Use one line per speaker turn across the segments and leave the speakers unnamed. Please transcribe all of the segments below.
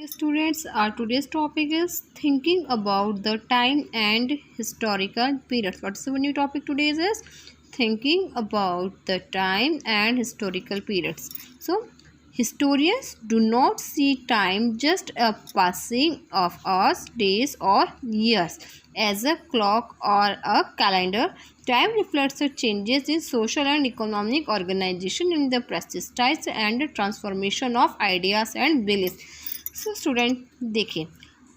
Students, our today's topic is thinking about the time and historical periods. What's the new topic today is thinking about the time and historical periods. So, historians do not see time just a passing of hours, days, or years as a clock or a calendar. Time reflects the changes in social and economic organization in the prestige and transformation of ideas and beliefs. So student देखिए,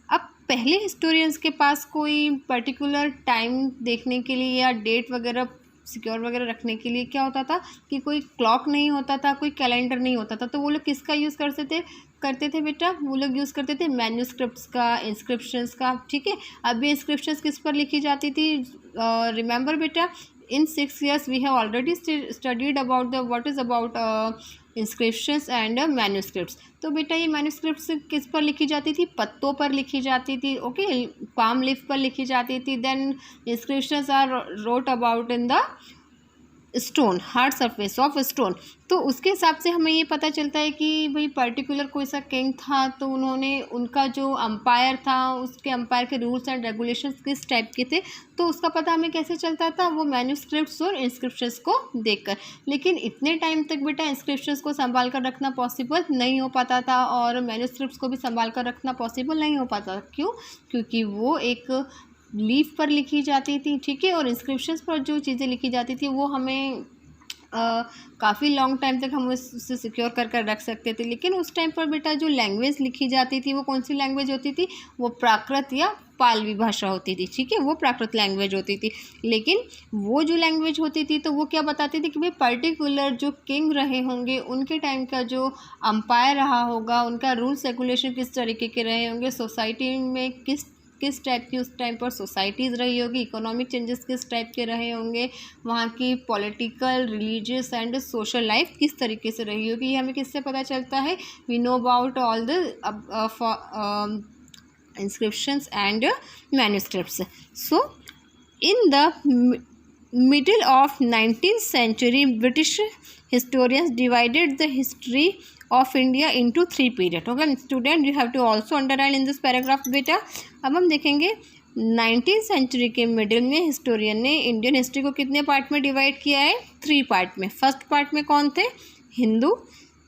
अब पहले historians के पास कोई particular time देखने के लिए या date वगैरह सिक्योर वगैरह रखने के लिए क्या होता था कि कोई क्लॉक नहीं होता था, कोई कैलेंडर नहीं होता था। तो वो लोग किसका यूज़ करते थे बेटा? वो लोग यूज़ करते थे मैन्यूस्क्रिप्ट्स का, इंस्क्रिप्शंस का। ठीक है, अब ये इंस्क्रिप्शंस किस पर लिखी जाती थी? रिमेंबर बेटा, in 6 years we have already studied about the what is about inscriptions and manuscripts. तो बेटा ये मैन्यूस्क्रिप्ट्स किस पर लिखी जाती थी? पत्तों पर लिखी जाती थी। ओके, पाम लीफ पर लिखी जाती थी। Then inscriptions are wrote about in the stone, hard surface of stone. तो उसके हिसाब से हमें ये पता चलता है कि भाई पर्टिकुलर कोई सा किंग था, तो उन्होंने उनका जो अम्पायर था उसके अम्पायर के रूल्स एंड रेगुलेशंस किस टाइप के थे, तो उसका पता हमें कैसे चलता था? वो मैन्यूस्क्रिप्ट्स और इंस्क्रिप्शंस को देखकर। लेकिन इतने टाइम तक बेटा इंस्क्रिप्शंस को संभाल कर रखना पॉसिबल नहीं हो पाता था और मैन्यूस्क्रिप्ट्स को भी संभाल कर रखना पॉसिबल नहीं हो पाता। क्यों? क्योंकि वो एक लीफ पर लिखी जाती थी। ठीक है, और इंस्क्रिप्शंस पर जो चीज़ें लिखी जाती थी वो हमें काफ़ी लॉन्ग टाइम तक हम उससे सिक्योर कर रख सकते थे। लेकिन उस टाइम पर बेटा जो लैंग्वेज लिखी जाती थी वो कौन सी लैंग्वेज होती थी? वो प्राकृत या पालवी भाषा होती थी। ठीक है, वो प्राकृत लैंग्वेज होती थी। लेकिन वो जो लैंग्वेज होती थी तो वो क्या बताती थी कि भाई पर्टिकुलर जो किंग रहे होंगे उनके टाइम का जो अम्पायर रहा होगा, उनका रूल्स रेगुलेशन किस तरीके के रहे होंगे, सोसाइटी में किस टाइप की उस टाइम पर सोसाइटीज़ रही होगी, इकोनॉमिक चेंजेस किस टाइप के रहे होंगे, वहाँ की political, religious and social life किस तरीके से रही होगी, ये हमें किससे पता चलता है? We know about all the inscriptions and manuscripts. So in the middle of 19th century, British historians divided the history of India into 3 periods. Okay student, you have to also underline in this paragraph बेटा। अब हम देखेंगे 19th century के middle में historian ने Indian history को कितने part में डिवाइड किया है? 3 पार्ट में। फर्स्ट पार्ट में कौन थे? हिंदू,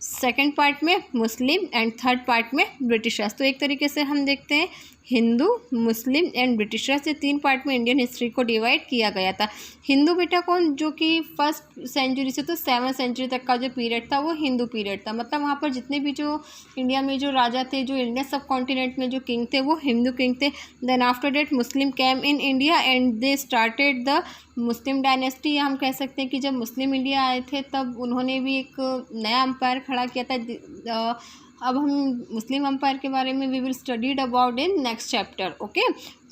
सेकेंड पार्ट में मुस्लिम एंड थर्ड पार्ट में ब्रिटिशर्स। तो एक तरीके से हम देखते हैं हिंदू, मुस्लिम एंड ब्रिटिशर्स, ये 3 पार्ट में इंडियन हिस्ट्री को डिवाइड किया गया था। हिंदू बेटा कौन? जो कि फर्स्ट सेंचुरी से तो 7th सेंचुरी तक का जो पीरियड था वो हिंदू पीरियड था। मतलब वहाँ पर जितने भी जो इंडिया में जो राजा थे, जो इंडियन सब कॉन्टिनेंट में जो किंग थे वो हिंदू किंग थे। Then after that Muslim came in India and they started the Muslim dynasty. हम कह सकते हैं कि जब मुस्लिम इंडिया आए थे तब उन्होंने भी एक नया अम्पायर खड़ा किया था। अब हम मुस्लिम अम्पायर के बारे में we will studied about in next chapter. Okay,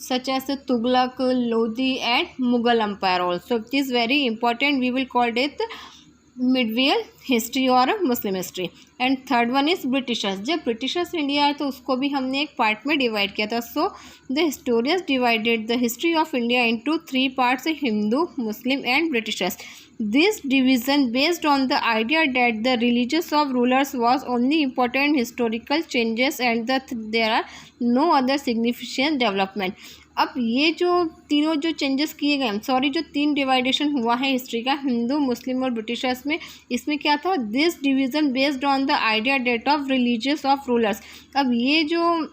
such as Tughlaq, Lodhi and Mughal empire also. It is very important, we will called it medieval history और Muslim history. And third one is Britishers. जब Britishers India आए तो उसको भी हमने एक part में divide किया था। So the historians divided the history of India into 3 parts, Hindu, Muslim and Britishers. This division based on the idea that the religions of rulers was only important historical changes and that there are no other significant development. अब ये जो तीनों जो changes किए गए, sorry जो 3 डिवाइडेशन हुआ है हिस्ट्री का, हिंदू, मुस्लिम और ब्रिटिशर्स में, इसमें क्या था? This division based on the idea that of religious of rulers. अब ये जो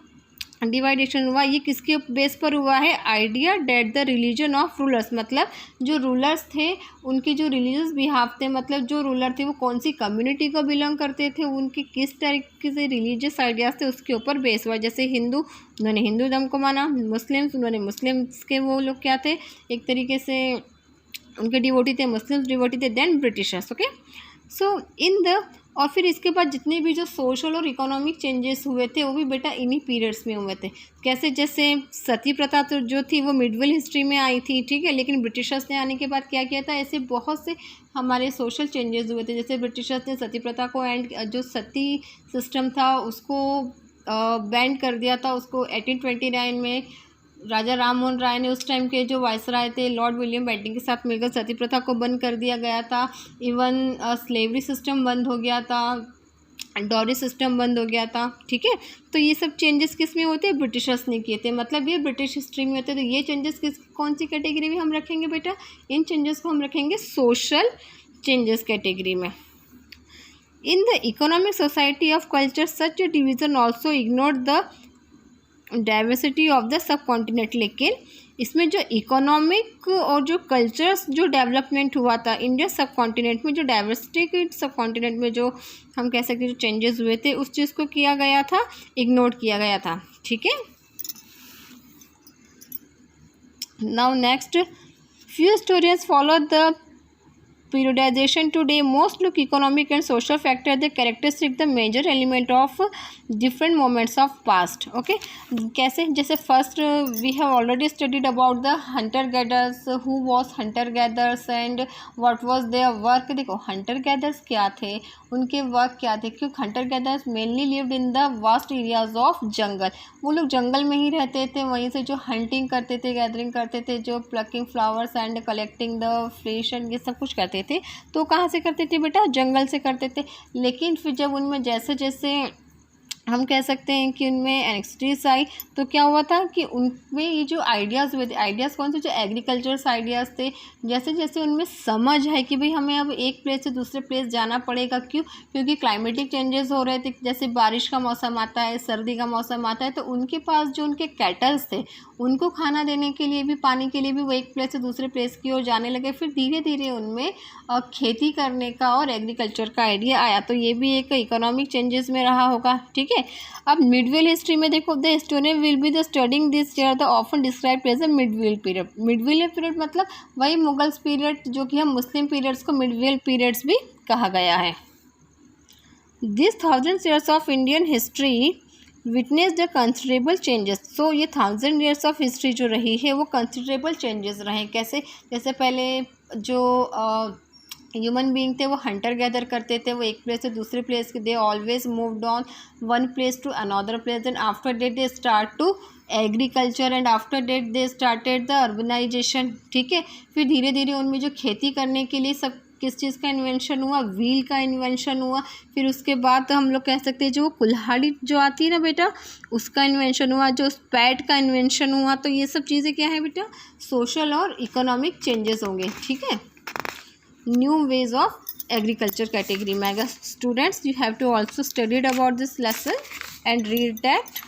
डिवाइडेशन हुआ ये किसके बेस पर हुआ है? Idea that the religion of rulers, मतलब जो रूलर्स थे उनके जो रिलीजियस बिहाव थे, मतलब जो रूलर थे वो कौन सी कम्युनिटी को बिलोंग करते थे, उनके किस तरीके से रिलीजियस आइडियाज़ थे उसके ऊपर बेस हुआ। जैसे हिंदू, उन्होंने हिंदू धर्म को माना, मुस्लिम्स, उन्होंने मुस्लिम्स के वो लोग क्या थे, एक तरीके से उनके डिवोटी थे, मुस्लिम्स डिवोटी थे। Then Britishers. Okay, so in the और फिर इसके बाद जितने भी जो सोशल और इकोनॉमिक चेंजेस हुए थे वो भी बेटा इन्हीं पीरियड्स में हुए थे। कैसे? जैसे सती प्रथा तो जो थी वो मिडविल हिस्ट्री में आई थी। ठीक है, लेकिन ब्रिटिशर्स ने आने के बाद क्या किया था? ऐसे बहुत से हमारे सोशल चेंजेस हुए थे। जैसे ब्रिटिशर्स ने सती प्रथा को एंड जो सती सिस्टम था उसको बैंड कर दिया था। उसको 1829 में राजा राम मोहन राय ने, उस टाइम के जो वायसराय थे लॉर्ड विलियम बेंटिंग के साथ मिलकर सती प्रथा को बंद कर दिया गया था। इवन स्लेवरी सिस्टम बंद हो गया था। डॉरी सिस्टम बंद हो गया था, ठीक है। तो ये सब चेंजेस किस में होते हैं, ब्रिटिशर्स ने किए थे, मतलब ये ब्रिटिश हिस्ट्री में होते हैं। तो ये चेंजेस कौन सी कैटेगरी में हम रखेंगे बेटा, इन चेंजेस को हम रखेंगे सोशल चेंजेस कैटेगरी में। In the economic society of culture such A division also ignore the diversity of the sub continent. लेकिन इसमें जो इकोनॉमिक और जो कल्चर्स जो डेवलपमेंट हुआ था इंडिया सब कॉन्टिनेंट में, जो डाइवर्सिटी के सब कॉन्टिनेंट में जो हम कह सकते हैं जो चेंजेस हुए थे, उस चीज़ को किया गया था, इग्नोर किया गया था, ठीक है। Now next, few historians follow the periodization today. Most look economic and social factor the characteristic the major element of different moments of past. Okay, कैसे, जैसे first we have already studied about the hunter gatherers, who was hunter gatherers and what was their work. देखो hunter gatherers क्या थे, उनके work क्या थे, क्योंकि hunter gatherers mainly lived in the vast areas of jungle. वो लोग जंगल में ही रहते थे, वहीं से जो हंटिंग करते थे, गैदरिंग करते थे, जो plucking flowers and collecting the fish and ये सब कुछ करते थे। तो कहाँ से करते थे बेटा, जंगल से करते थे। लेकिन फिर जब उनमें जैसे जैसे हम कह सकते हैं कि उनमें एनेक्सिटीज आई, तो क्या हुआ था कि उनमें ये जो आइडियाज़ हुए थे, आइडियाज़ कौन से, जो एग्रीकल्चरस आइडियाज़ थे, जैसे जैसे उनमें समझ है कि भाई हमें अब एक प्लेस से दूसरे प्लेस जाना पड़ेगा। क्यों, क्योंकि क्लाइमेटिक चेंजेस हो रहे थे, जैसे बारिश का मौसम आता है, सर्दी का मौसम आता है, तो उनके पास जो उनके कैटल्स थे, उनको खाना देने के लिए भी, पानी के लिए भी वो एक प्लेस से दूसरे प्लेस की ओर जाने लगे। फिर धीरे धीरे उनमें खेती करने का और एग्रीकल्चर का आइडिया आया। तो ये भी एक इकोनॉमिक चेंजेस में रहा होगा, ठीक है। अब मिडवेल हिस्ट्री में देखो, the historian will be the studying this year the often described as a medieval period. Medieval period मतलब वही मुगल्स पीरियड, जो कि हम मुस्लिम पीरियड्स को मिडवेल पीरियड्स भी कहा गया है। This 1000 years of Indian history witness the considerable changes. So ये 1000 years ऑफ हिस्ट्री जो रही है वो कंसिडरेबल चेंजेस रहे। कैसे, जैसे पहले जो ह्यूमन बीइंग थे वो हंटर गैदर करते थे, वो एक प्लेस से दूसरे place, they always moved on one place to another place, and after that they start to agriculture, and after that they started the urbanisation, ठीक है। फिर धीरे धीरे उनमें जो खेती करने के लिए सब किस चीज़ का इन्वेंशन हुआ, व्हील का इन्वेंशन हुआ। फिर उसके बाद हम लोग कह सकते हैं जो कुल्हाड़ी जो आती है ना बेटा, उसका इन्वेंशन हुआ, जो स्पैट का इन्वेंशन हुआ। तो ये सब चीज़ें क्या है बेटा, सोशल और इकोनॉमिक चेंजेस होंगे, ठीक है। New ways of agriculture category में। अगर students, you have to also studied about this lesson and read that.